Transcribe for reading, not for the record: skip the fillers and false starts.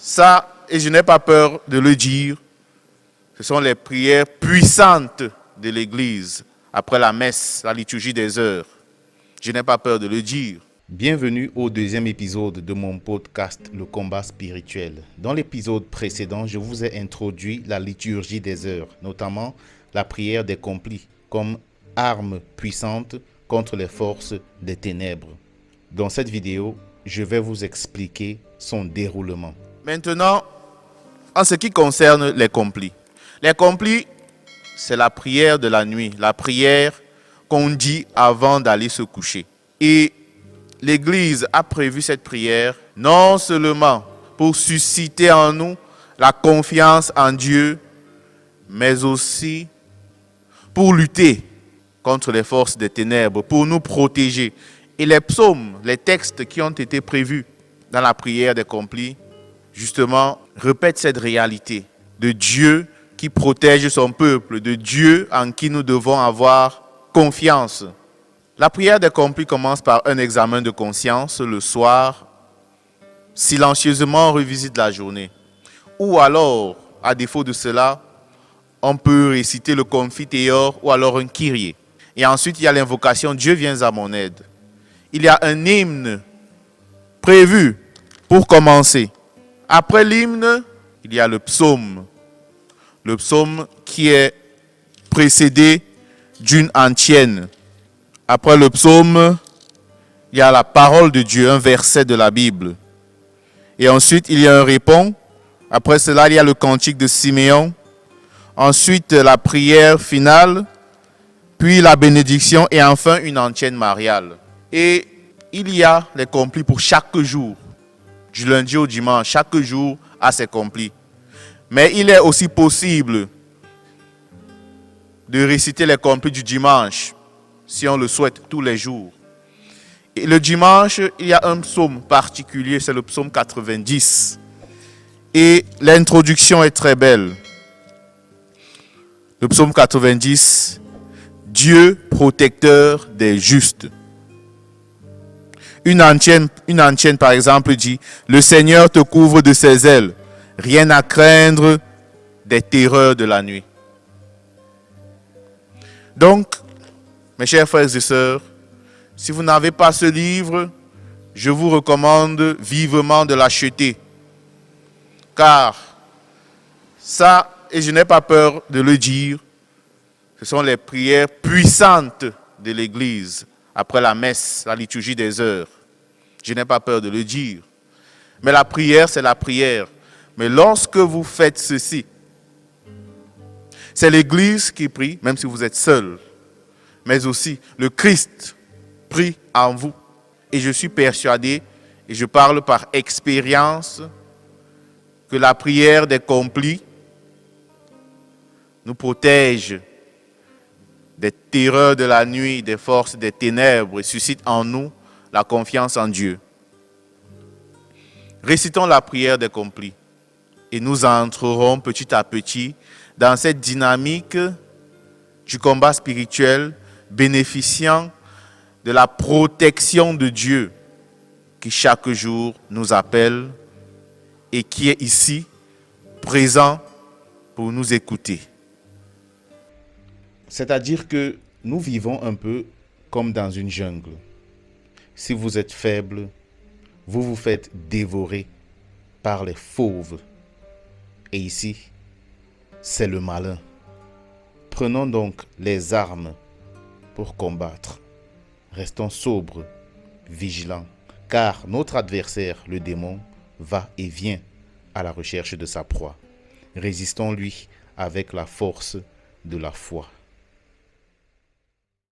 Ça, et je n'ai pas peur de le dire, ce sont les prières puissantes de l'Église après la messe, la liturgie des heures. Je n'ai pas peur de le dire. Bienvenue au deuxième épisode de mon podcast Le combat spirituel. Dans l'épisode précédent, je vous ai introduit la liturgie des heures, notamment la prière des complis, comme arme puissante contre les forces des ténèbres. Dans cette vidéo, je vais vous expliquer son déroulement. Maintenant, en ce qui concerne les complis. Les complis, c'est la prière de la nuit, la prière qu'on dit avant d'aller se coucher. Et l'Église a prévu cette prière non seulement pour susciter en nous la confiance en Dieu, mais aussi pour lutter contre les forces des ténèbres, pour nous protéger. Et les psaumes, les textes qui ont été prévus dans la prière des complis, justement, répètent cette réalité de Dieu qui protège son peuple, de Dieu en qui nous devons avoir confiance. La prière des complis commence par un examen de conscience le soir. Silencieusement, on revisite la journée. Ou alors, à défaut de cela, on peut réciter le Confiteor ou alors un Kyrie. Et ensuite, il y a l'invocation « Dieu viens à mon aide ». Il y a un hymne prévu pour commencer. Après l'hymne, il y a le psaume. Le psaume qui est précédé d'une antienne. Après le psaume, il y a la parole de Dieu, un verset de la Bible. Et ensuite, il y a un répond. Après cela, il y a le cantique de Siméon. Ensuite, la prière finale. Puis la bénédiction et enfin une antienne mariale. Et il y a les complis pour chaque jour. Du lundi au dimanche, chaque jour a ses complis. Mais il est aussi possible de réciter les complis du dimanche, si on le souhaite, tous les jours. Et le dimanche, il y a un psaume particulier, c'est le psaume 90. Et l'introduction est très belle. Le psaume 90, Dieu protecteur des justes. Une antienne, par exemple, dit « Le Seigneur te couvre de ses ailes, rien à craindre des terreurs de la nuit. » Donc, mes chers frères et sœurs, si vous n'avez pas ce livre, je vous recommande vivement de l'acheter. Car ça, et je n'ai pas peur de le dire, ce sont les prières puissantes de l'Église après la messe, la liturgie des heures. Je n'ai pas peur de le dire. Mais la prière, c'est la prière. Mais lorsque vous faites ceci, c'est l'Église qui prie, même si vous êtes seul. Mais aussi, le Christ prie en vous. Et je suis persuadé, et je parle par expérience, que la prière des complis nous protège des terreurs de la nuit, des forces des ténèbres et suscite en nous la confiance en Dieu. Récitons la prière des complis et nous entrerons petit à petit dans cette dynamique du combat spirituel bénéficiant de la protection de Dieu qui chaque jour nous appelle et qui est ici, présent pour nous écouter. C'est-à-dire que nous vivons un peu comme dans une jungle. Si vous êtes faible, vous vous faites dévorer par les fauves. Et ici, c'est le malin. Prenons donc les armes pour combattre. Restons sobres, vigilants, car notre adversaire, le démon, va et vient à la recherche de sa proie. Résistons-lui avec la force de la foi.